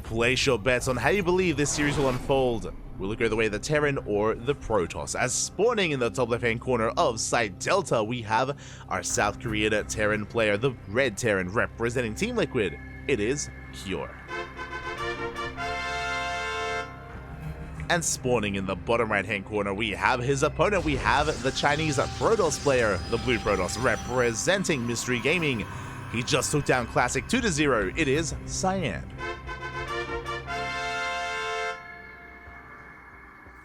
Place your bets on how you believe this series will unfold. Will it go the way of the Terran or the Protoss? As spawning in the top left-hand corner of Site Delta, we have our South Korean Terran player, the Red Terran, representing Team Liquid. It is Cure. And spawning in the bottom right-hand corner, we have his opponent. We have the Chinese Protoss player, the Blue Protoss, representing Mystery Gaming. He just took down Classic 2-0. It is Cyan.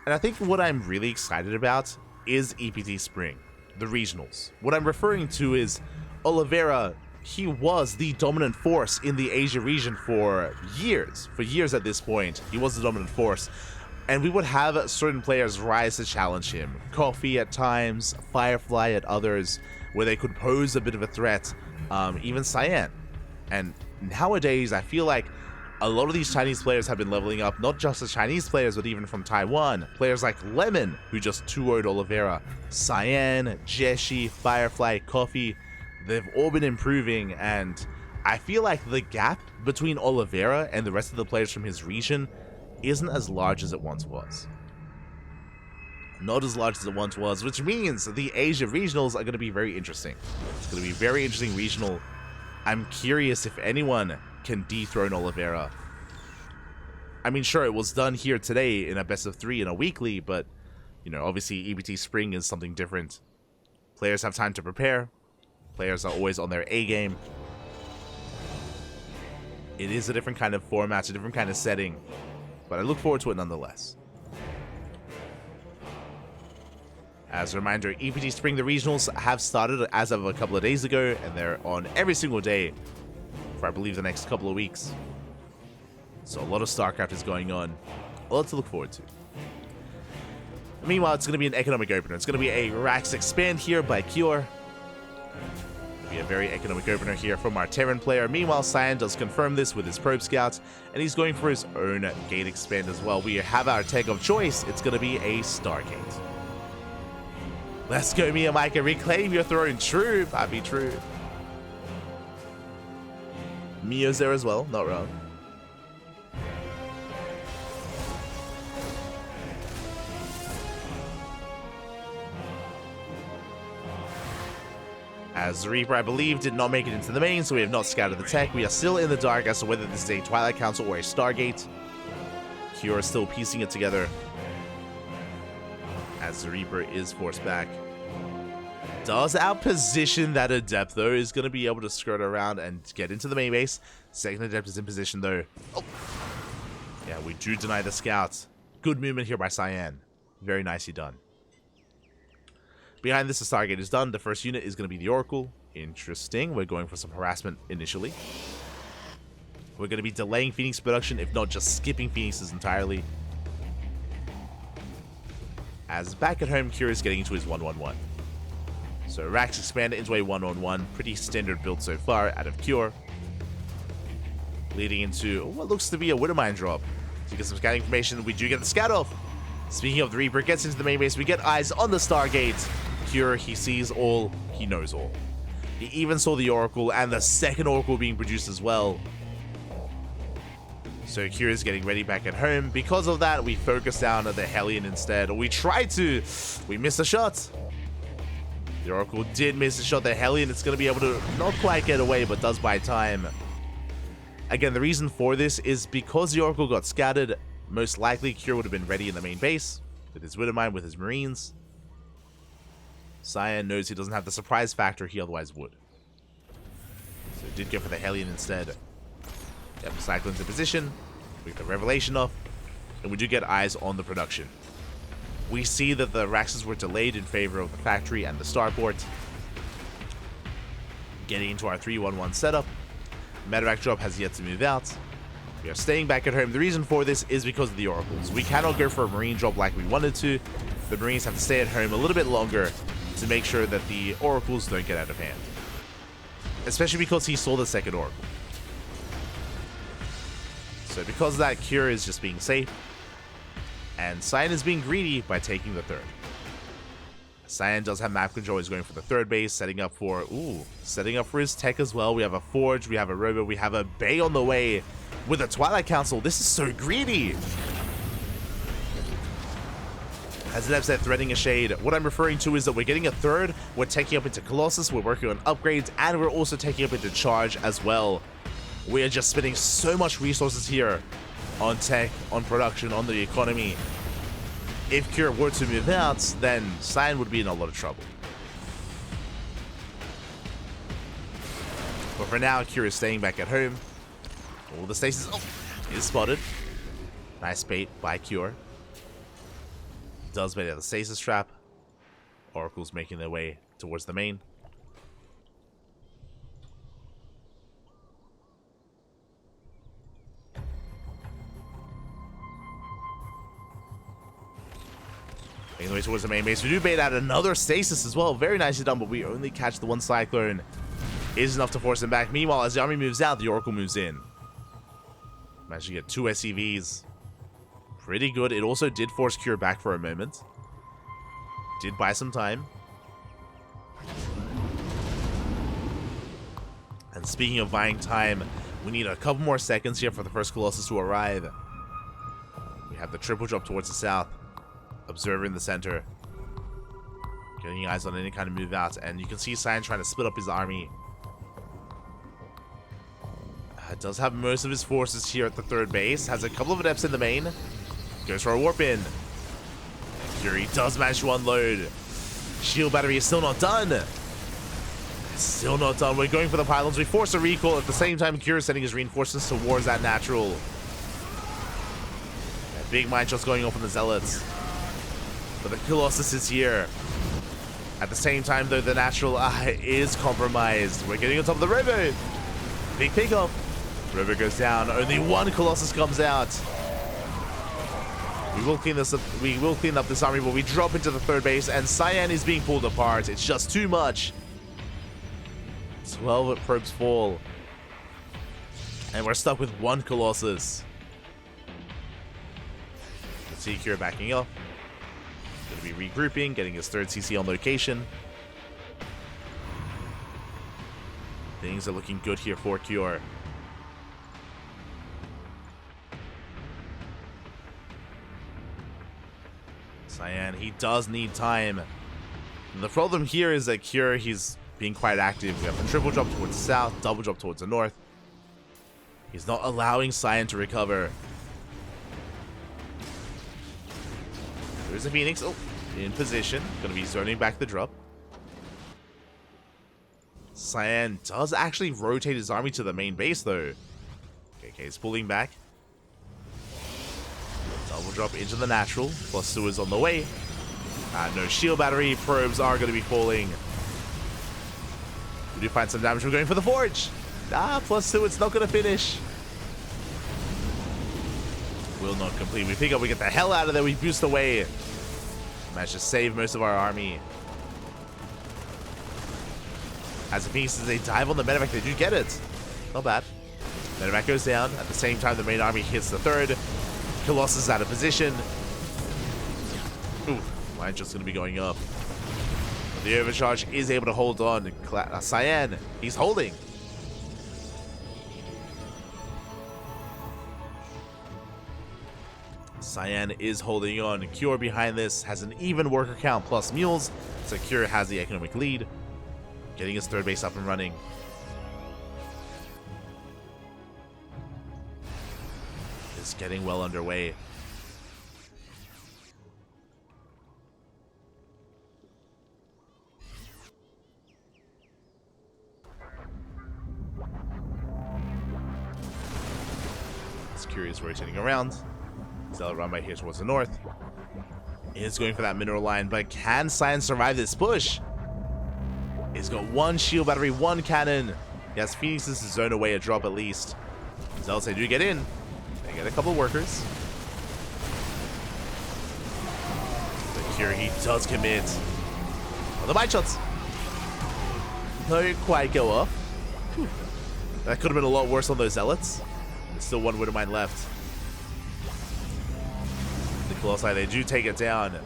And I think what I'm really excited about is EPT Spring, the regionals. What I'm referring to is Oliveira. He was the dominant force in the Asia region for years. For years at this point, he was the dominant force. And we would have certain players rise to challenge him. Coffee at times, Firefly at others, where they could pose a bit of a threat. Even Cyan. And nowadays, I feel like a lot of these Chinese players have been leveling up, not just the Chinese players, but even from Taiwan. Players like Lemon, who just 2-0'd Oliveira. Cyan, Jeshi, Firefly, Coffee, they've all been improving, and I feel like the gap between Oliveira and the rest of the players from his region isn't as large as it once was. Not as large as it once was, which means the Asia regionals are going to be very interesting. It's going to be very interesting regional. I'm curious if anyone can dethrone Oliveira. I mean, sure, it was done here today in a best of 3 in a weekly, but, you know, obviously EPT Spring is something different. Players have time to prepare. Players are always on their A game. It is a different kind of format, a different kind of setting, but I look forward to it nonetheless. As a reminder, EPT Spring, the regionals have started as of a couple of days ago, and they're on every single day for, I believe, the next couple of weeks. So a lot of StarCraft is going on. A lot to look forward to. Meanwhile, it's going to be an economic opener. It's going to be a Rax Expand here by Cure. It'll be a very economic opener here from our Terran player. Meanwhile, Cyan does confirm this with his Probe Scouts, and he's going for his own Gate Expand as well. We have our tech of choice. It's going to be a Stargate. Let's go, Mia Micah. Reclaim your throne. True. That'd be true. Mio's there as well. Not wrong. As Reaper, I believe, did not make it into the main, so we have not scouted the tech. We are still in the dark as to whether this is a Twilight Council or a Stargate. Cure is still piecing it together, as the Reaper is forced back. Does outposition that Adept, though, is going to be able to skirt around and get into the main base. Second Adept is in position, though. Oh. Yeah, we do deny the scouts. Good movement here by Cyan. Very nicely done. Behind this, the Stargate is done. The first unit is going to be the Oracle. Interesting. We're going for some harassment initially. We're going to be delaying Phoenix production, if not just skipping Phoenixes entirely. As back at home, Cure is getting into his 1-1-1. So Rax expanded into a 1-on-1. Pretty standard build so far out of Cure. Leading into what looks to be a Widowmine drop. To get some scouting information, we do get the scout off. Speaking of, the Reaper gets into the main base. We get eyes on the Stargate. Cure, he sees all, he knows all. He even saw the Oracle and the second Oracle being produced as well. So Cure is getting ready back at home. Because of that, we focus down at the Hellion instead. Or we tried to. We missed a shot. The Oracle did miss a shot. The Hellion is going to be able to not quite get away, but does buy time. Again, the reason for this is because the Oracle got scattered. Most likely, Cure would have been ready in the main base with his Widowmine, with his Marines. Cyan knows he doesn't have the surprise factor he otherwise would. So did go for the Hellion instead. Yep, Cyclone's in position. We get the Revelation off. And we do get eyes on the production. We see that the Raxes were delayed in favor of the factory and the starport. Getting into our 3-1-1 setup. Medevac drop has yet to move out. We are staying back at home. The reason for this is because of the Oracles. We cannot go for a Marine drop like we wanted to. The Marines have to stay at home a little bit longer to make sure that the Oracles don't get out of hand. Especially because he saw the second Oracle. So because of that, Cure is just being safe. And Cyan is being greedy by taking the third. Cyan does have map control. He's going for the third base, setting up for his tech as well. We have a Forge, we have a Robo, we have a Bay on the way. with the Twilight Council. This is so greedy. As an upset threading a shade, what I'm referring to is that we're getting a third, we're taking up into Colossus, we're working on upgrades, and we're also taking up into Charge as well. We are just spending so much resources here on tech, on production, on the economy. If Cure were to move out, then Cyan would be in a lot of trouble. But for now, Cure is staying back at home. All the stasis is spotted. Nice bait by Cure. Does bait out the stasis trap. Oracle's making their way towards the main. Making their way towards the main base. We do bait out another stasis as well. Very nicely done, but we only catch the one Cyclone. Is enough to force him back. Meanwhile, as the army moves out, the Oracle moves in. Managed to get 2 SCVs. Pretty good. It also did force Cure back for a moment. Did buy some time. And speaking of buying time, we need a couple more seconds here for the first Colossus to arrive. We have the triple drop towards the south. Observer in the center. Getting eyes on any kind of move out. And you can see Cyan trying to split up his army. Does have most of his forces here at the third base. Has a couple of adepts in the main. Goes for a warp in. Fury does manage to unload. Shield battery is still not done. It's still not done. We're going for the pylons. We force a recall. At the same time, Cure is sending his reinforcements towards that natural. That big mine shot's going off on the Zealots. But the Colossus is here. At the same time, though, the natural is compromised. We're getting on top of the river. Big pickup. River goes down. Only one Colossus comes out. We will clean this up. We will clean up this army, but we drop into the third base, and Cyan is being pulled apart. It's just too much. 12 probes fall, and we're stuck with one Colossus. Let's see Cure backing up. Going to be regrouping, getting his third CC on location. Things are looking good here for Cure. Cyan, he does need time. And the problem here is that Cure, he's being quite active. We have a triple drop towards the south, double drop towards the north. He's not allowing Cyan to recover. There's a Phoenix. Oh, in position. Going to be zoning back the drop. Cyan does actually rotate his army to the main base, though. Okay, he's pulling back. Double drop into the natural. Plus sewers on the way. No shield battery. Probes are going to be falling. We do find some damage. We're going for the forge. Plus two. It's not going to finish. Will not complete. We pick up. We get the hell out of there. We boost away. Manage to save most of our army. As the pieces, they dive on the medevac. They do get it. Not bad. Medevac goes down. At the same time, the main army hits the third. Colossus out of position. Ooh, mine's just going to be going up. But the overcharge is able to hold on. Cyan, he's holding. Cyan is holding on. Cure behind this has an even worker count plus mules. So Cure has the economic lead. Getting his third base up and running. It's getting well underway. This Cure is rotating around. Zealot run right here towards the north. Is going for that mineral line, but can Cyan survive this push? He's got one shield battery, one cannon. Yes, Phoenixes to zone away a drop at least. Zealots, they do get in. They get a couple of workers. The Cure, he does commit. Oh, the mine shots don't quite go off. Whew. That could have been a lot worse on those Zealots. There's still one Widowmine left. The Colossi, they do take it down.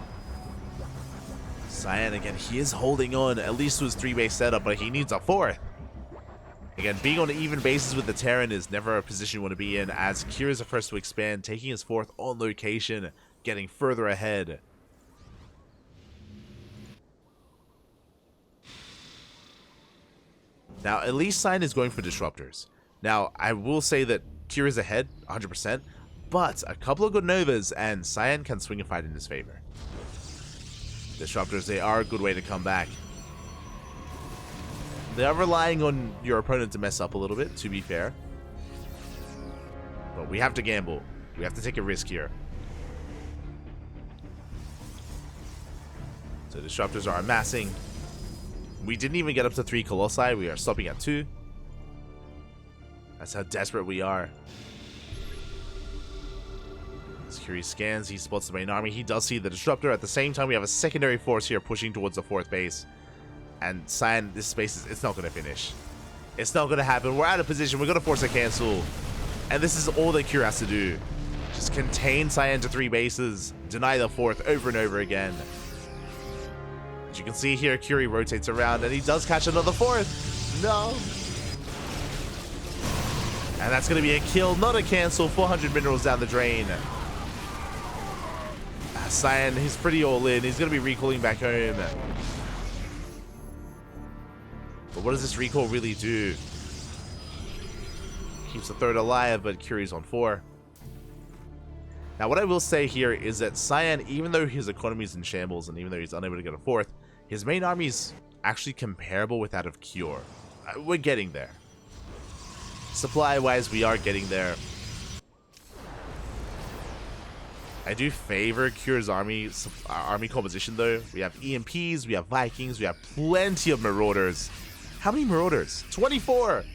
Cyan again, he is holding on at least to his 3-base setup, but he needs a 4th. Again, being on even bases with the Terran is never a position you want to be in, as Kira is the first to expand, taking his fourth on location, getting further ahead. Now, at least Cyan is going for disruptors. Now, I will say that Kira's ahead, 100%, but a couple of good Novas, and Cyan can swing a fight in his favor. Disruptors, they are a good way to come back. They are relying on your opponent to mess up a little bit, to be fair. But we have to gamble. We have to take a risk here. So disruptors are amassing. We didn't even get up to 3 Colossi. We are stopping at 2. That's how desperate we are. As Curie scans, he spots the main army. He does see the disruptor. At the same time, we have a secondary force here pushing towards the 4th base. And Cyan, this space, it's not going to finish. It's not going to happen. We're out of position. We're going to force a cancel. And this is all that Cure has to do. Just contain Cyan to 3 bases. Deny the 4th over and over again. As you can see here, Curie rotates around and he does catch another 4th. No. And that's going to be a kill, not a cancel. 400 minerals down the drain. Cyan, he's pretty all in. He's going to be recalling back home. But what does this recall really do? Keeps the 3rd alive, but Curie's on 4. Now, what I will say here is that Cyan, even though his economy is in shambles and even though he's unable to get a 4th, his main army is actually comparable with that of Cure. We're getting there. Supply-wise, we are getting there. I do favor Cure's army composition, though. We have EMPs, we have Vikings, we have plenty of Marauders. How many Marauders? 24!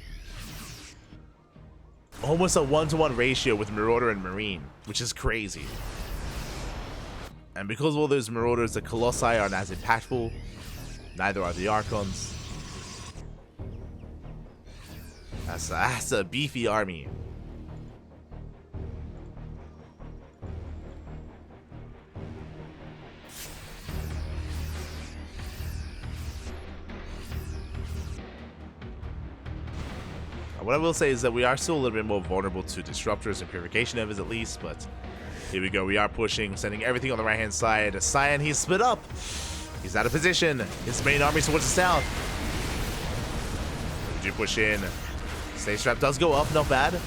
Almost a 1-to-1 ratio with Marauder and Marine, which is crazy. And because of all those Marauders, the Colossi aren't as impactful. Neither are the Archons. That's a beefy army. What I will say is that we are still a little bit more vulnerable to disruptors and purification evers at least, but here we go. We are pushing, sending everything on the right-hand side. Cyan, he's split up. He's out of position. His main army towards the south. We do push in. Stage trap does go up, not bad.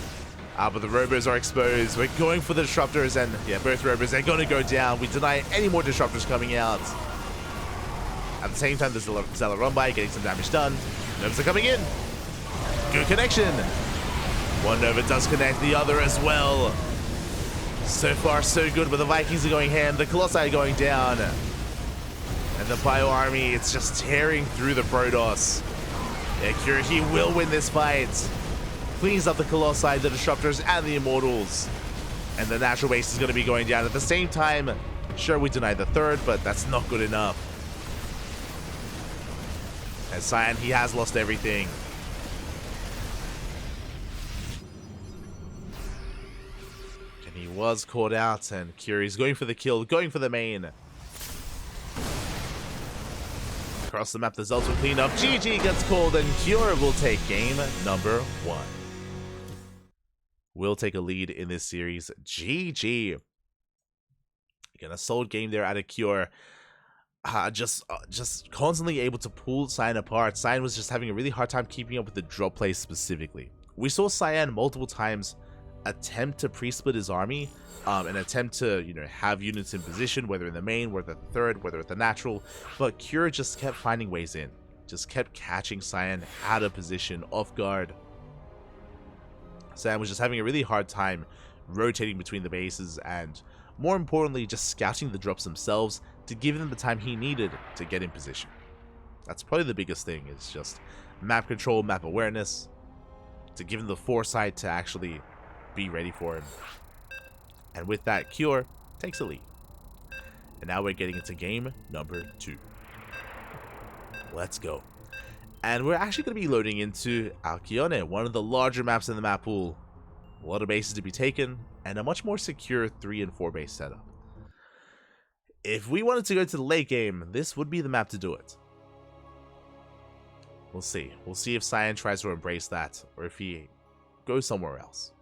But the Robos are exposed. We're going for the disruptors, and yeah, both Robos, they're going to go down. We deny any more disruptors coming out. At the same time, there's a Zealot run by, getting some damage done. Novas are coming in. Good connection. One Nova does connect, the other as well. So far, so good, but the Vikings are going ham, the Colossi are going down. And the Bio Army, it's just tearing through the Protoss. Yeah, Cure, he will win this fight. Cleans up the Colossi, the Disruptors, and the Immortals. And the natural base is going to be going down. At the same time, sure, we denied the 3rd, but that's not good enough. And Cyan, he has lost everything. He was caught out, and Curie's going for the kill, going for the main. Across the map, the Zelts will clean up. GG gets called, and Cure will take game number 1. We'll take a lead in this series. GG. Again, a solid game there out of Cure. Just constantly able to pull Cyan apart. Cyan was just having a really hard time keeping up with the drop play specifically. We saw Cyan multiple times attempt to pre-split his army, and attempt to, have units in position, whether in the main, whether at the 3rd, whether at the natural, but Cure just kept finding ways in. Just kept catching Cyan out of position, off guard. Cyan was just having a really hard time rotating between the bases, and more importantly, just scouting the drops themselves to give them the time he needed to get in position. That's probably the biggest thing, is just map control, map awareness, to give him the foresight to actually be ready for him. And with that, Cure takes a lead. And now we're getting into game number 2. Let's go. And we're actually going to be loading into Alcyone, one of the larger maps in the map pool. A lot of bases to be taken, and a much more secure 3 and 4 base setup. If we wanted to go to the late game, this would be the map to do it. We'll see. We'll see if Cyan tries to embrace that or if he goes somewhere else.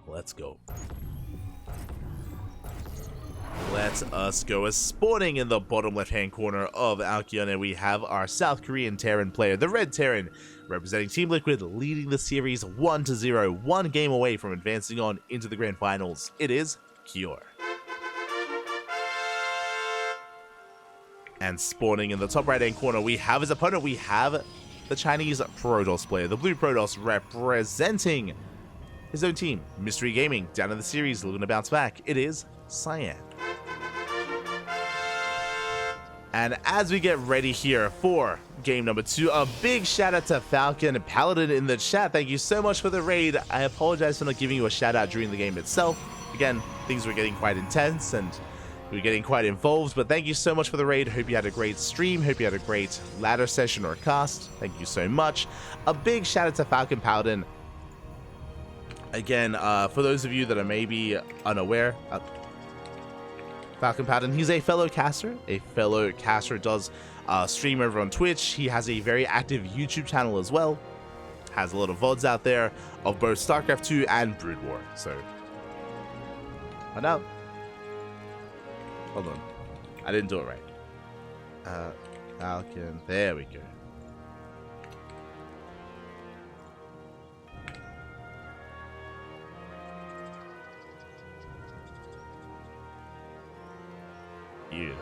Let's go. Let us go. As spawning in the bottom left-hand corner of Alkyone, we have our South Korean Terran player, the Red Terran, representing Team Liquid, leading the series 1-0, one game away from advancing on into the grand finals. It is Cure. And spawning in the top right-hand corner, we have his opponent. We have the Chinese Protoss player, the blue Protoss, representing his own team, Mystery Gaming, down in the series, looking to bounce back. It is Cyan. And as we get ready here for game number 2, a big shout out to Falcon and Paladin in the chat. Thank you so much for the raid. I apologize for not giving you a shout out during the game itself. Again, things were getting quite intense and we were getting quite involved, but thank you so much for the raid. Hope you had a great stream. Hope you had a great ladder session or cast. Thank you so much. A big shout out to Falcon Paladin. Again, for those of you that are maybe unaware, Falcon Paladin, he's a fellow caster. Does stream over on Twitch. He has a very active YouTube channel as well. Has a lot of VODs out there of both StarCraft 2 and Brood War. So, find out. Hold on. I didn't do it right. Falcon. There we go. You.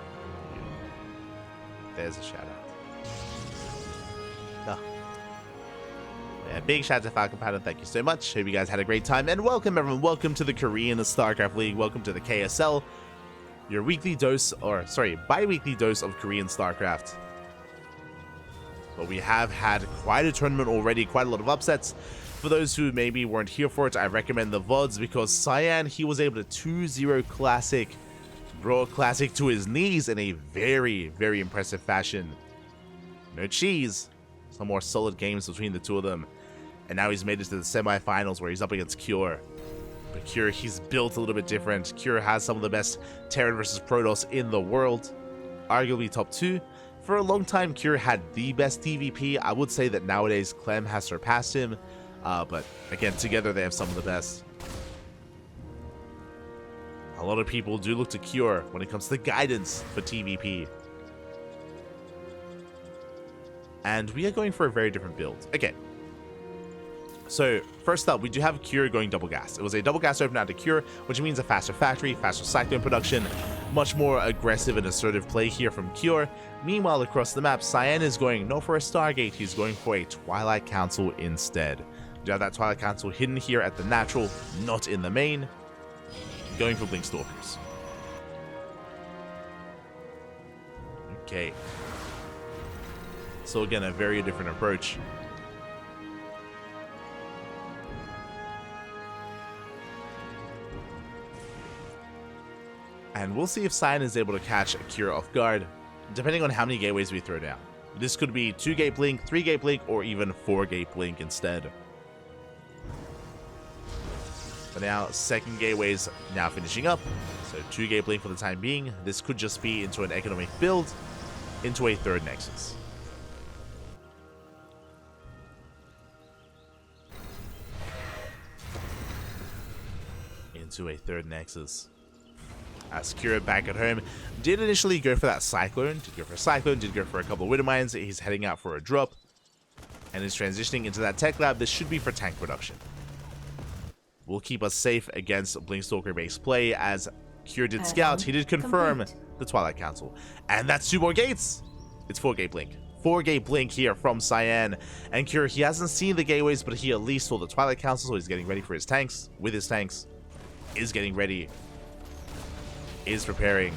There's a shout out. Oh. Yeah, big shout out to Falcon Pattern. Thank you so much. Hope you guys had a great time. And welcome, everyone. Welcome to the Korean StarCraft League. Welcome to the KSL. Your weekly dose, bi-weekly dose of Korean StarCraft. But we have had quite a tournament already, quite a lot of upsets. For those who maybe weren't here for it, I recommend the VODs because Cyan, he was able to 2-0 Classic, Brawl Classic to his knees in a very, very impressive fashion. No cheese. Some more solid games between the two of them. And now he's made it to the semifinals where he's up against Cure. But Cure, he's built a little bit different. Cure has some of the best Terran versus Protoss in the world. Arguably top 2. For a long time, Cure had the best TvP. I would say that nowadays Clem has surpassed him. But again, together they have some of the best. A lot of people do look to Cure when it comes to guidance for TvP. And we are going for a very different build. Okay. So, first up, we do have Cure going double gas. It was a double gas open out to Cure, which means a faster factory, faster cyclone production, much more aggressive and assertive play here from Cure. Meanwhile, across the map, Cyan is going not for a Stargate, he's going for a Twilight Council instead. You have that Twilight Council hidden here at the natural, not in the main. Going for Blink Stalkers. Okay. So again, a very different approach. And we'll see if Cyan is able to catch a Cure off guard, depending on how many gateways we throw down. This could be 2-gate blink, 3-gate blink, or even 4-gate blink instead. But now, second gateway's now finishing up. So 2-gate blink for the time being. This could just be into an economic build, into a third Nexus. Into a third Nexus. As Cure back at home did initially go for that Cyclone, did go for a couple of Widow Mines. He's heading out for a drop and is transitioning into that Tech Lab. This should be for tank production. Will keep us safe against Blinkstalker based play, as Cure did scout. He did confirm the Twilight Council. And that's 2 more gates. It's 4-gate blink. 4-gate blink here from Cyan. And Cure, he hasn't seen the gateways, but he at least saw the Twilight Council, so he's getting ready for his tanks. With his tanks, is getting ready. Is preparing.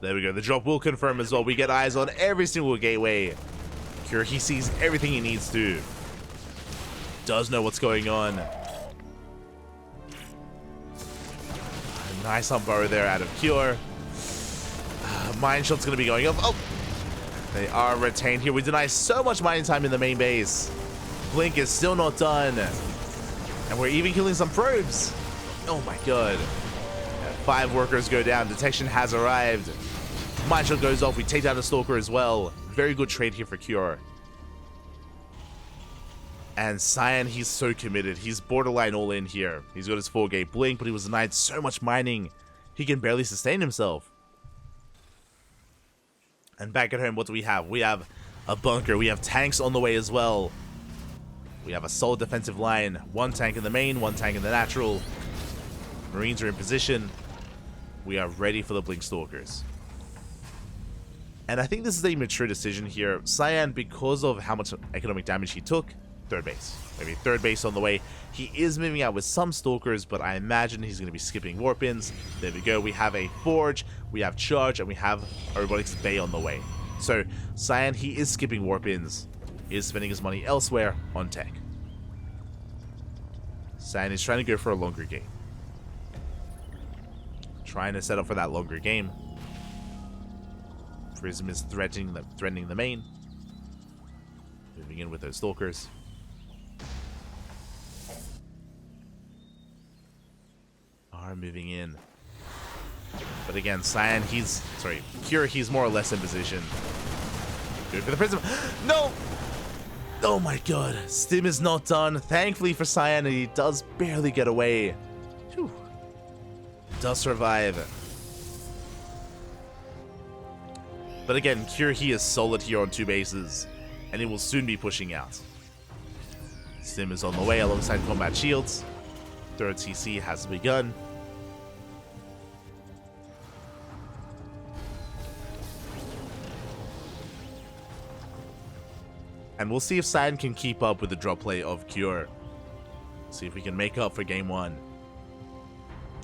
There we go. The drop will confirm as well. We get eyes on every single gateway. Cure, he sees everything he needs to. Does know what's going on. Nice on burrow there out of Cure. Mine shot's going to be going up. Oh! They are retained here. We deny so much mining time in the main base. Blink is still not done. And we're even killing some probes. Oh my god. 5 workers go down. Detection has arrived. Mine shot goes off. We take down the Stalker as well. very good trade here for Cure. And Cyan, he's so committed. He's borderline all in here. He's got his 4-gate blink, but he was denied so much mining, he can barely sustain himself. And back at home, what do we have? We have a bunker. We have tanks on the way as well. We have a solid defensive line. 1 tank in the main, 1 tank in the natural. Marines are in position. We are ready for the Blink Stalkers. And I think this is a mature decision here. Cyan, because of how much economic damage he took, 3rd base. Maybe 3rd base on the way. He is moving out with some Stalkers, but I imagine he's going to be skipping Warpins. There we go. We have a Forge, we have Charge, and we have a Robotics Bay on the way. So, Cyan, he is skipping Warpins. He is spending his money elsewhere on tech. Cyan is trying to go for a longer game. Trying to set up for that longer game. Prism is threatening the main. Moving in with those Stalkers. Are moving in. But again, Cyan, Cure, he's more or less in position. Good for the Prism. No! Oh my god. Stim is not done. Thankfully for Cyan, he does barely get away. Whew. Does survive. But again, Cure, he is solid here on 2 bases. And he will soon be pushing out. Stim is on the way alongside combat shields. 3rd CC has begun. And we'll see if Cyan can keep up with the drop play of Cure. See if we can make up for game 1.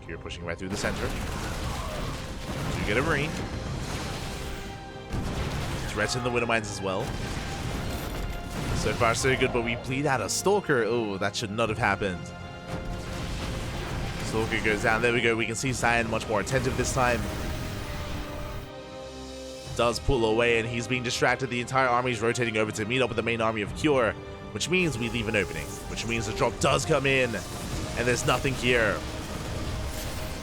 Cure pushing right through the center. To get a Marine. Threaten the Widow Mines as well. So far so good, but we bleed out a Stalker. Oh, that should not have happened. Stalker goes down. There we go. We can see Cyan much more attentive this time. Does pull away, and he's being distracted. The entire army is rotating over to meet up with the main army of Cure, which means we leave an opening, which means the drop does come in, and there's nothing here.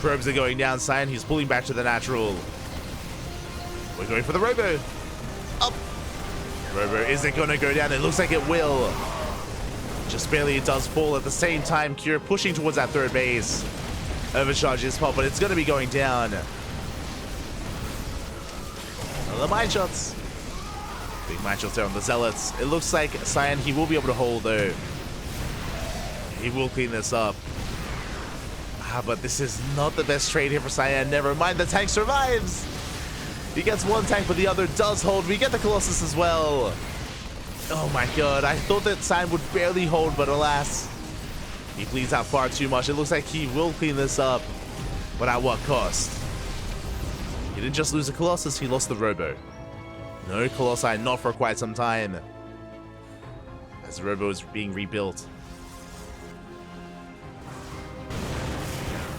Probes are going down. Cyan, he's pulling back to the natural. We're going for the Robo. Up. Robo isn't going to go down. It looks like it will. Just barely it does fall. At the same time, Cure pushing towards that 3rd base. Overcharge is pop, but it's going to be going down. The mine shots. Big mine shots there on the Zealots. It looks like Cyan, he will be able to hold though. He will clean this up. But this is not the best trade here for Cyan. Never mind, the tank survives. He gets 1 tank, but the other does hold. We get the Colossus as well. Oh my god, I thought that Cyan would barely hold, but alas. He bleeds out far too much. It looks like he will clean this up. But at what cost? He didn't just lose the Colossus, he lost the Robo. No Colossi, not for quite some time. As the Robo is being rebuilt.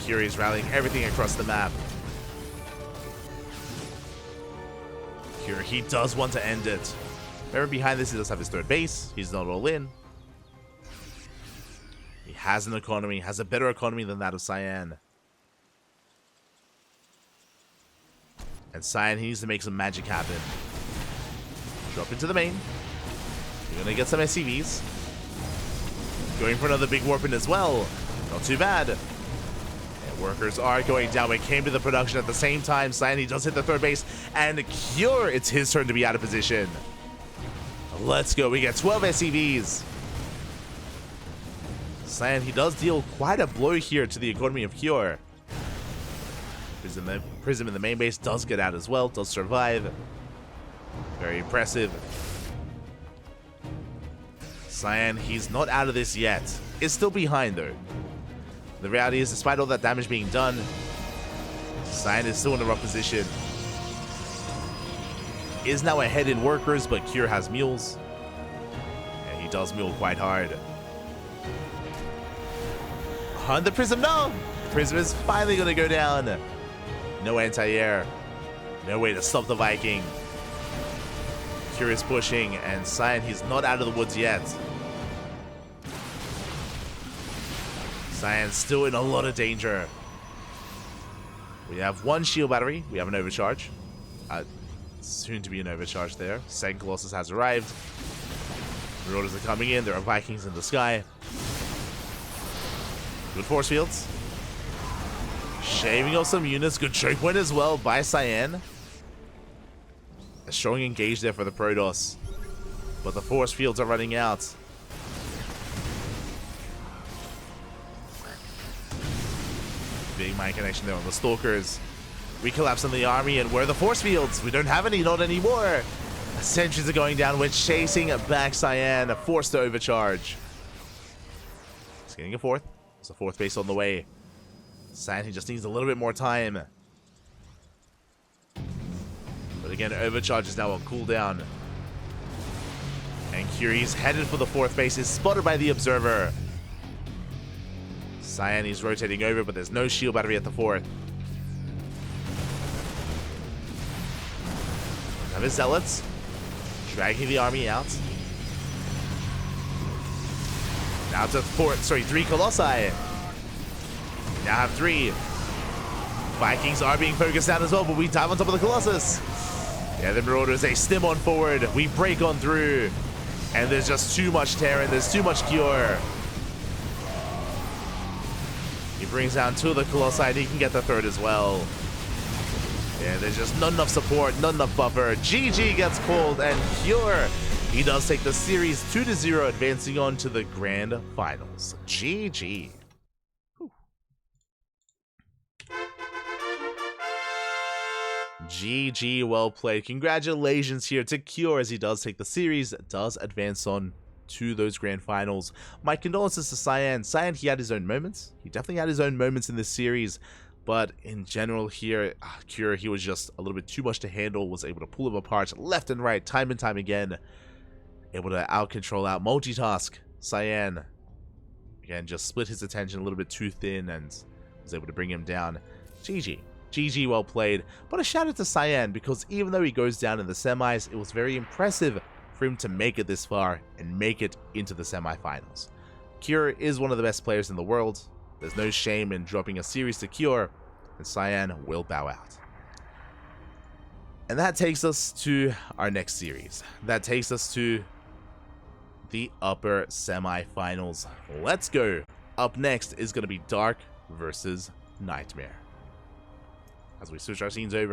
Curie is rallying everything across the map. Curie, he does want to end it. Remember, behind this, he does have his 3rd base. He's not all in. He has an economy, has a better economy than that of Cyan. And Cyan, he needs to make some magic happen. Drop into the main. You're going to get some SCVs. Going for another big Warpin as well. Not too bad. And workers are going down. We came to the production at the same time. Cyan, he does hit the 3rd base. And Cure, it's his turn to be out of position. Let's go. We get 12 SCVs. Cyan, he does deal quite a blow here to the economy of Cure. Prism in the main base does get out as well, does survive. Very impressive. Cyan, he's not out of this yet. It's still behind though. The reality is, despite all that damage being done, Cyan is still in a rough position. Is now ahead in workers, but Cure has mules. And he does mule quite hard. On the Prism, no! Prism is finally going to go down. No anti-air. No way to stop the Viking. Cure is pushing, and Cyan, he's not out of the woods yet. Cyan's still in a lot of danger. We have 1 shield battery. We have an overcharge. Soon to be an overcharge there. Second Colossus has arrived. Marauders are coming in. There are Vikings in the sky. Good force fields. Shaving off some units. Good choke point as well by Cyan. A strong engage there for the Protoss. But the force fields are running out. Big mind connection there on the Stalkers. We collapse on the army, and where are the force fields? We don't have any, not anymore. Sentries are going down. We're chasing back Cyan, forced to overcharge. He's getting a fourth. There's a fourth base on the way. Cyan, he just needs a little bit more time. But again, overcharge is now on cooldown. And Curie's headed for the fourth base, is spotted by the observer. Cyan is rotating over, but there's no shield battery at the fourth. Now his zealots dragging the army out. Now to three Colossi. Now have three. Vikings are being focused down as well, but we dive on top of the Colossus. Yeah, the Marauders, they stim on forward. We break on through. And there's just too much Terran. There's too much Cure. He brings down two of the Colossi, and he can get the third as well. Yeah, there's just not enough support, not enough buffer. GG gets called, and Cure, he does take the series 2-0, advancing on to the grand finals. GG. Whew. GG, well played. Congratulations here to Cure as he does take the series, does advance on to those grand finals. My condolences to Cyan. Cyan, he had his own moments. He definitely had his own moments in this series. But in general here, Cure, he was just a little bit too much to handle, was able to pull him apart left and right, time and time again. Able to out-control, out-multitask Cyan. Again, just split his attention a little bit too thin and was able to bring him down. GG. GG, well played. But a shout out to Cyan, because even though he goes down in the semis, it was very impressive for him to make it this far and make it into the semifinals. Cure is one of the best players in the world. There's no shame in dropping a series to Cure, and Cyan will bow out. And that takes us to our next series. That takes us to the upper semifinals. Let's go. Up next is going to be Dark versus Nightmare. As we switch our scenes over